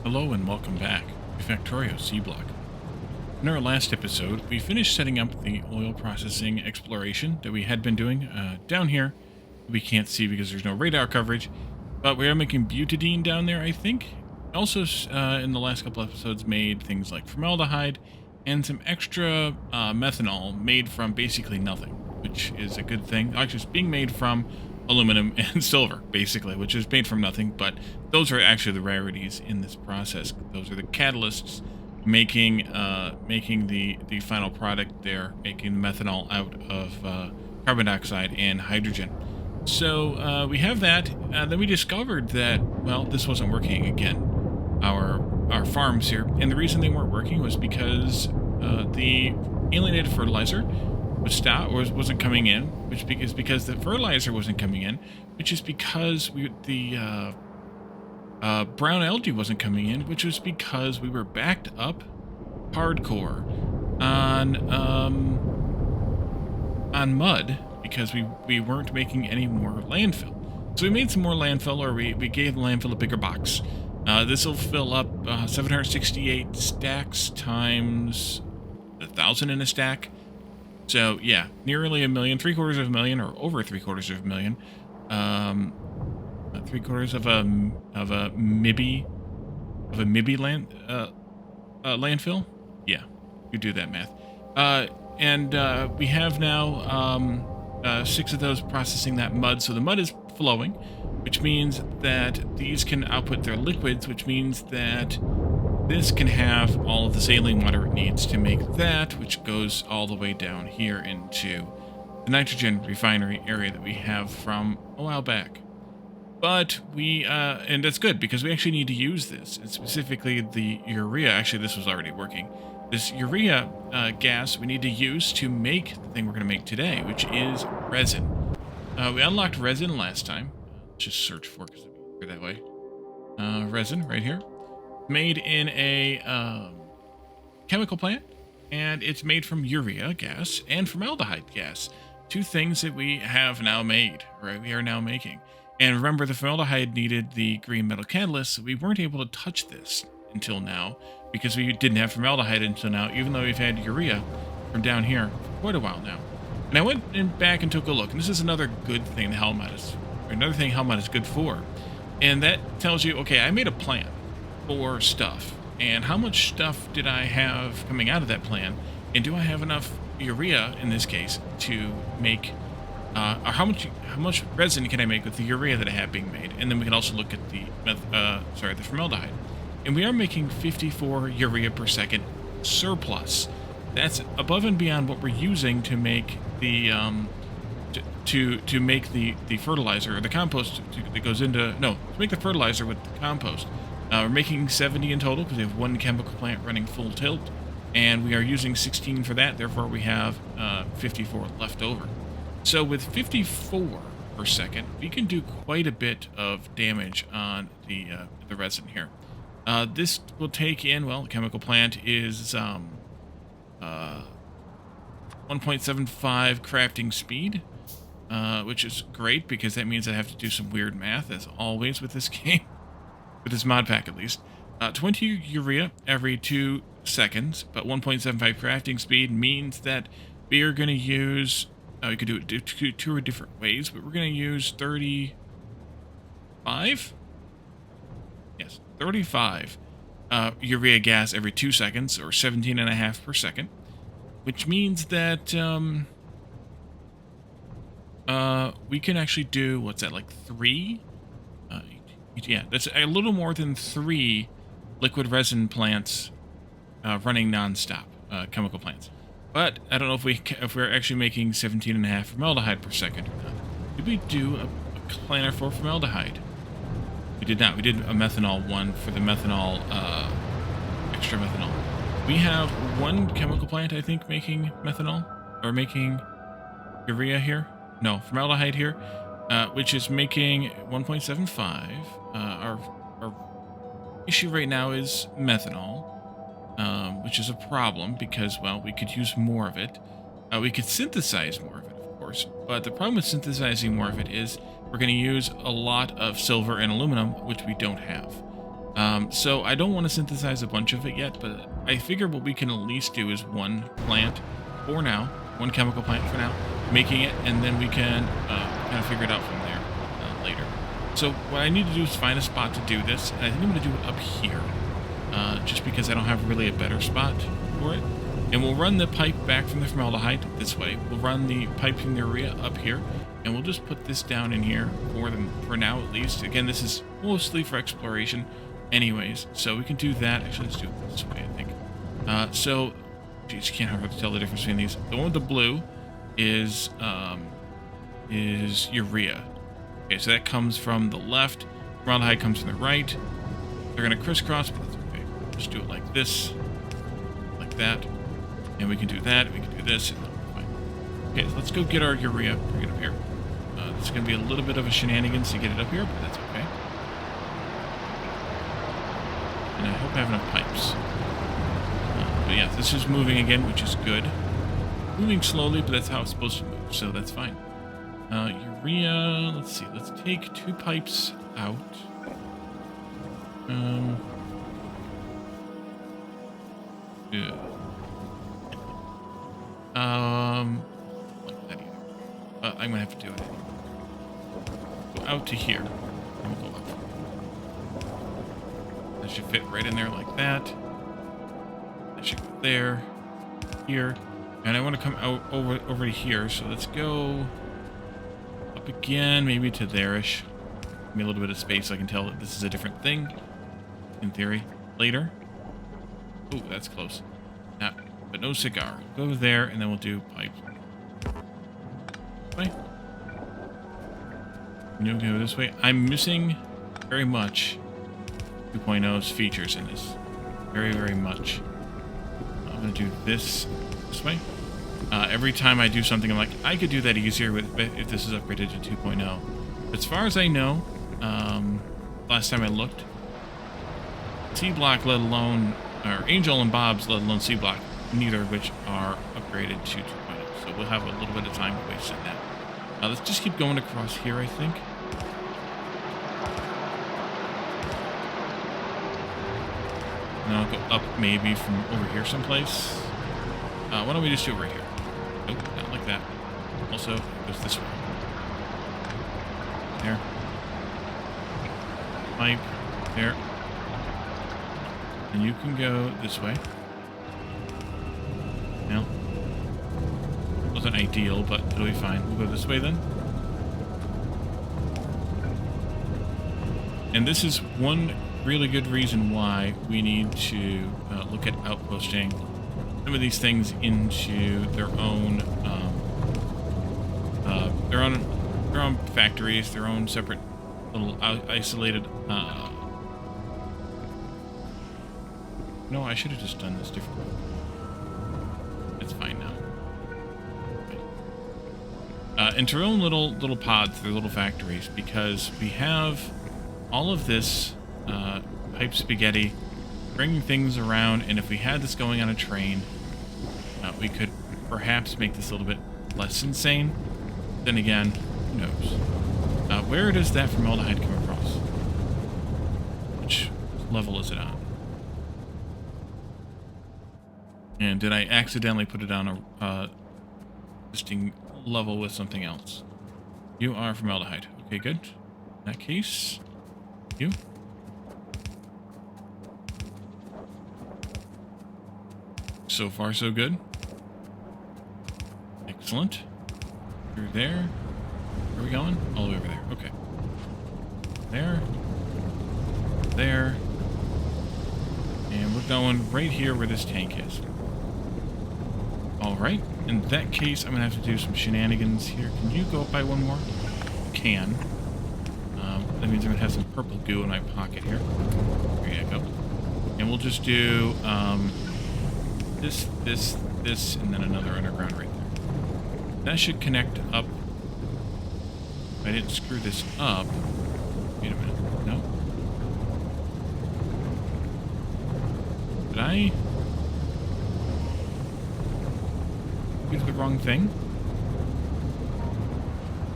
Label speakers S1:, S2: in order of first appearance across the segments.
S1: Hello and welcome back to Factorio C Block. In our last episode, we finished setting up the oil processing exploration that we had been doing down here. We can't see because there's no radar coverage, but we are making butadiene down there, I think. Also, in the last couple episodes, made things like formaldehyde and some extra methanol made from basically nothing, which is a good thing. Actually, it's being made from aluminum and silver, basically, which is made from nothing, but those are actually the rarities in this process. Those are the catalysts making the final product there, making methanol out of carbon dioxide and hydrogen. So we have that. Then we discovered that, well, this wasn't working again. Our farms here, and the reason they weren't working was because the alienated fertilizer wasn't coming in, which is because the fertilizer wasn't coming in, which is because the brown algae wasn't coming in, which was because we were backed up hardcore on mud because we weren't making any more landfill. So we made some more landfill, or we gave the landfill a bigger box. This will fill up 768 stacks times 1,000 in a stack. So yeah, nearly a million, 750,000, or over 750,000. Three quarters of a MIBI landfill. Yeah, you do that math. And we have now 6 of those processing that mud. So the mud is flowing, which means that these can output their liquids, which means that this can have all of the saline water it needs to make that, which goes all the way down here into the nitrogen refinery area that we have from a while back. But and that's good because we actually need to use this, and specifically the urea. Actually, this was already working. This urea gas we need to use to make the thing we're going to make today, which is resin. We unlocked resin last time. Let's just search for it because it'll be that way. Resin right here. Made in a chemical plant, and it's made from urea gas and formaldehyde gas, 2 things that we have now made, right? We are now making. And remember, the formaldehyde needed the green metal catalyst, so we weren't able to touch this until now because we didn't have formaldehyde until now, even though we've had urea from down here for quite a while now. And I went back and took a look, and this is another good thing another thing Helmut is good for, and that tells you, okay, I made a plan for stuff, and how much stuff did I have coming out of that plan, and do I have enough urea in this case to make or how much resin can I make with the urea that I have being made? And then we can also look at the formaldehyde, and we are making 54 urea per second surplus. That's above and beyond what we're using to make the to make the fertilizer or the compost that goes into to make the fertilizer with the compost. We're making 70 in total because we have 1 chemical plant running full tilt, and we are using 16 for that. Therefore, we have 54 left over. So with 54 per second, we can do quite a bit of damage on the resin here. This will take in, well, the chemical plant is 1.75 crafting speed, which is great because that means I have to do some weird math, as always with this game. With this mod pack at least. 20 urea every 2 seconds, but 1.75 crafting speed means that we are going to use, we could do it 2 different ways, but we're going to use 35? Yes, 35 urea gas every 2 seconds, or 17.5 per second, which means that we can actually do, what's that, like 3? Yeah, that's a little more than 3 liquid resin plants running non-stop, chemical plants. But I don't know if we're actually making 17.5 formaldehyde per second or not. Did we do a planner for formaldehyde? We did not. We did a methanol one for the methanol, extra methanol. We have 1 chemical plant, I think, making methanol, or making urea here. No, formaldehyde here. Which is making 1.75. Our issue right now is methanol, which is a problem because, well, we could use more of it. We could synthesize more of it, of course, but the problem with synthesizing more of it is we're going to use a lot of silver and aluminum, which we don't have. So I don't want to synthesize a bunch of it yet, but I figure what we can at least do is one plant for now, one chemical plant for now, making it, and then we can kind of figure it out from there later. So what I need to do is find a spot to do this, and I think I'm going to do it up here, just because I don't have really a better spot for it. And we'll run the pipe back from the formaldehyde this way. We'll run the pipe from the urea up here, and we'll just put this down in here for now at least. Again, this is mostly for exploration anyways, so we can do that. Actually, let's do it this way, I think. So, geez, can't hardly tell the difference between these. The one with the blue is urea. Okay, so that comes from the left. Formaldehyde comes from the right. They're going to crisscross, but that's okay. Just do it like this, like that. And we can do that, we can do this, and fine. Okay, so let's go get our urea, bring it up here. It's going to be a little bit of a shenanigans to get it up here, but that's okay. And I hope I have enough pipes. But yeah, this is moving again, which is good. Moving slowly, but that's how it's supposed to move, so that's fine. Urea, let's see, let's take 2 pipes out. Yeah. Like that either. I'm gonna have to do it. Go out to here. And we'll go up. That should fit right in there like that. That should go there. Here. And I want to come out over to here, so let's go up again, maybe to there-ish. Give me a little bit of space so I can tell that this is a different thing. In theory. Later. Oh, that's close. But no cigar. We'll go there, and then we'll do pipe. This way. You go this way. I'm missing very much 2.0's features in this. Very, very much. I'm going to do this way. Every time I do something, I'm like, I could do that easier if this is upgraded to 2.0. As far as I know, last time I looked, C-Block, let alone, or Angel and Bob's, let alone C-Block, neither of which are upgraded to 2.0. So we'll have a little bit of time to waste in that. Let's just keep going across here, I think. And I'll go up maybe from over here someplace. Why don't we just do it right here? Nope, not like that. Also, it goes this way. There. Pipe. There. And you can go this way. Now, wasn't ideal, but it'll be fine. We'll go this way then. And this is one really good reason why we need to look at outposting some of these things into their own factories, their own separate little isolated. No, I should have just done this differently. It's fine now. Okay. Into their own little pods, their little factories, because we have all of this pipe spaghetti bringing things around, and if we had this going on a train, we could perhaps make this a little bit less insane. Then again, who knows? Where does that formaldehyde come across? Which level is it on? And did I accidentally put it on a existing level with something else? You are formaldehyde. Okay, good. In that case, you. So far, so good. Excellent. Through there. Where are we going? All the way over there. Okay. There. There. And we're going right here where this tank is. Alright. In that case, I'm going to have to do some shenanigans here. Can you go up by one more? You can. That means I'm going to have some purple goo in my pocket here. There you go. And we'll just do this, and then another underground right there. That should connect up. If I didn't screw this up. Wait a minute. No. Did I do the wrong thing?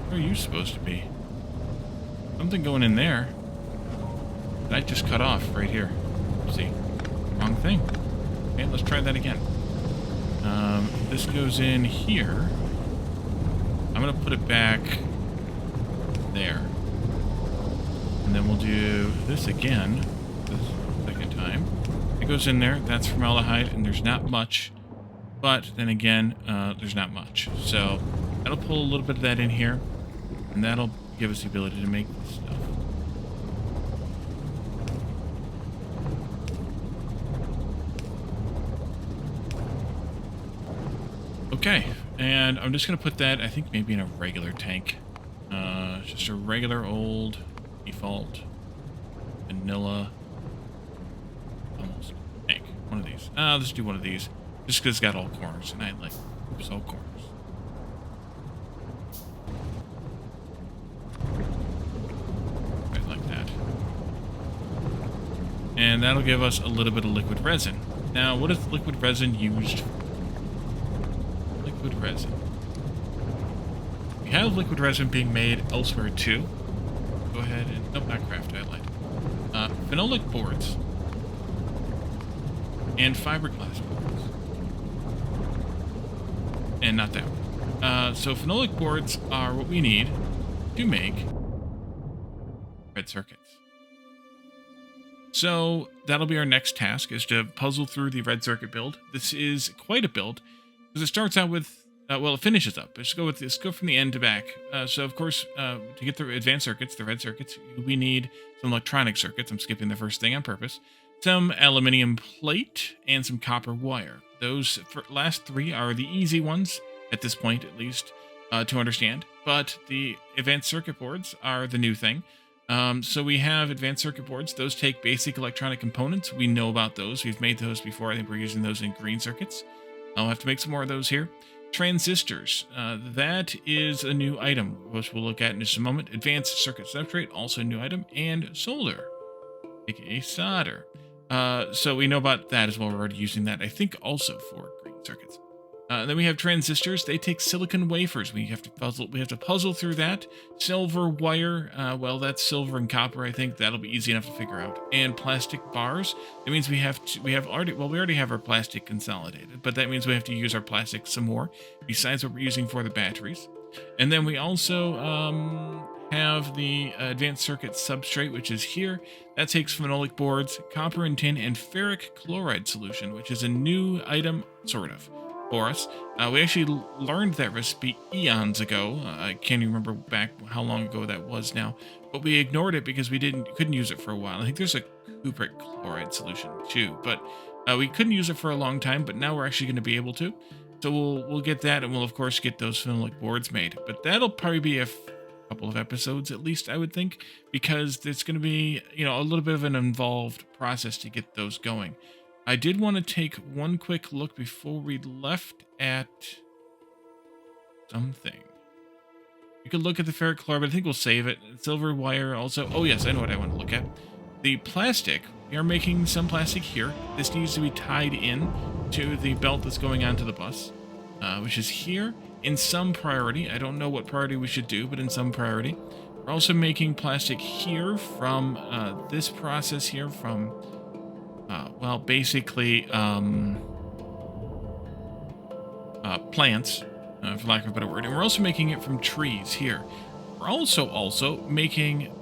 S1: Where are you supposed to be? Something going in there. Did I just cut off right here? See, wrong thing. Okay, let's try that again. This goes in here. I'm gonna put it back there. And then we'll do this again, this second time. It goes in there, that's formaldehyde, and there's not much. But then again, there's not much. So that'll pull a little bit of that in here, and that'll give us the ability to make this stuff. Okay, and I'm just going to put that, I think, maybe in a regular tank. Just a regular old default vanilla almost tank. One of these. Let's do one of these. Just because it's got all corners, and I like, oops, all corners. Right like that. And that'll give us a little bit of liquid resin. Now, what is liquid resin used for? Liquid resin. We have liquid resin being made elsewhere too. Go ahead and, nope, not craft, I lied. Phenolic boards. And fiberglass boards. And not that one. So phenolic boards are what we need to make red circuits. So that'll be our next task, is to puzzle through the red circuit build. This is quite a build, because it starts out with, well, it finishes up. Let's go from the end to back. So of course, to get the advanced circuits, the red circuits, we need some electronic circuits. I'm skipping the first thing on purpose. Some aluminium plate and some copper wire. Those last three are the easy ones, at this point at least, to understand. But the advanced circuit boards are the new thing. So we have advanced circuit boards. Those take basic electronic components. We know about those. We've made those before. I think we're using those in green circuits. I'll have to make some more of those here. Transistors. That is a new item, which we'll look at in just a moment. Advanced circuit substrate, also a new item. And solder, aka solder. So we know about that as well. We're already using that, I think, also for green circuits. Then we have transistors. They take silicon wafers. We have to puzzle through that. Silver wire. Well, that's silver and copper. I think that'll be easy enough to figure out. And plastic bars. That means we already have our plastic consolidated, but that means we have to use our plastic some more, besides what we're using for the batteries. And then we also have the advanced circuit substrate, which is here. That takes phenolic boards, copper and tin, and ferric chloride solution, which is a new item, sort of, for us. We actually learned that recipe eons ago. I can't even remember back how long ago that was now, but we ignored it because we couldn't use it for a while. I think there's a cupric chloride solution too, but we couldn't use it for a long time, but now we're actually going to be able to. So we'll get that, and we'll of course get those phenolic boards made. But that'll probably be a couple of episodes at least, I would think, because it's going to be, a little bit of an involved process to get those going. I did want to take one quick look before we left at something. You could look at the ferric chloride, but I think we'll save it. Silver wire also. Oh yes, I know what I want to look at. The plastic. We are making some plastic here. This needs to be tied in to the belt that's going onto the bus, which is here in some priority. I don't know what priority we should do, but in some priority. We're also making plastic here from this process here from, well, basically plants, for lack of a better word. And we're also making it from trees here. We're also making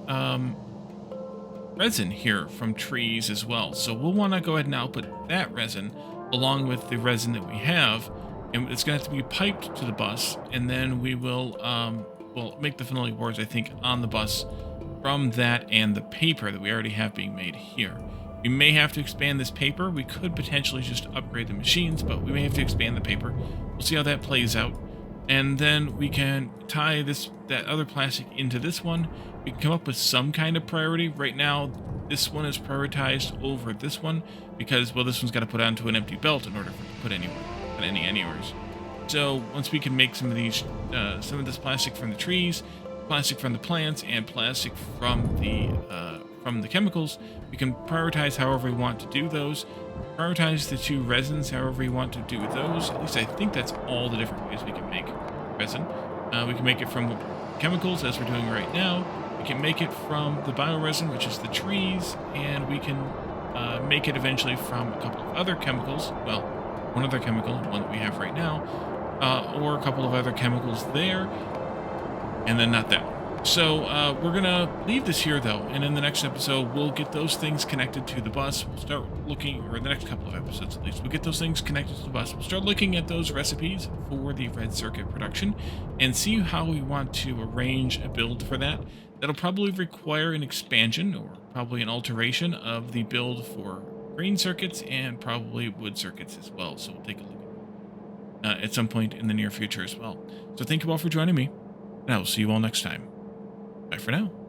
S1: resin here from trees as well. So we'll want to go ahead and output that resin along with the resin that we have, and it's going to have to be piped to the bus, and then we will we'll make the phenolic boards, I think, on the bus from that and the paper that we already have being made here. We may have to expand this paper. We could potentially just upgrade the machines, but we may have to expand the paper. We'll see how that plays out. And then we can tie that other plastic into this one. We can come up with some kind of priority. Right now, this one is prioritized over this one because, well, this one's got to put onto an empty belt in order for it to put anywheres. So once we can make some of this plastic from the trees, plastic from the plants, and plastic from the chemicals, we can prioritize however we want to do those. Prioritize the two resins however we want to do those. At least I think that's all the different ways we can make resin. We can make it from chemicals, as we're doing right now. We can make it from the bioresin, which is the trees, and we can make it eventually from a couple of other chemicals. Well, one other chemical, one that we have right now, or a couple of other chemicals there, and then not that one. So we're going to leave this here, though, and in the next episode, we'll get those things connected to the bus. We'll start looking, or the next couple of episodes at least, we'll get those things connected to the bus. We'll start looking at those recipes for the red circuit production and see how we want to arrange a build for that. That'll probably require an expansion or probably an alteration of the build for green circuits and probably wood circuits as well. So we'll take a look at some point in the near future as well. So thank you all for joining me, and I will see you all next time. Bye for now.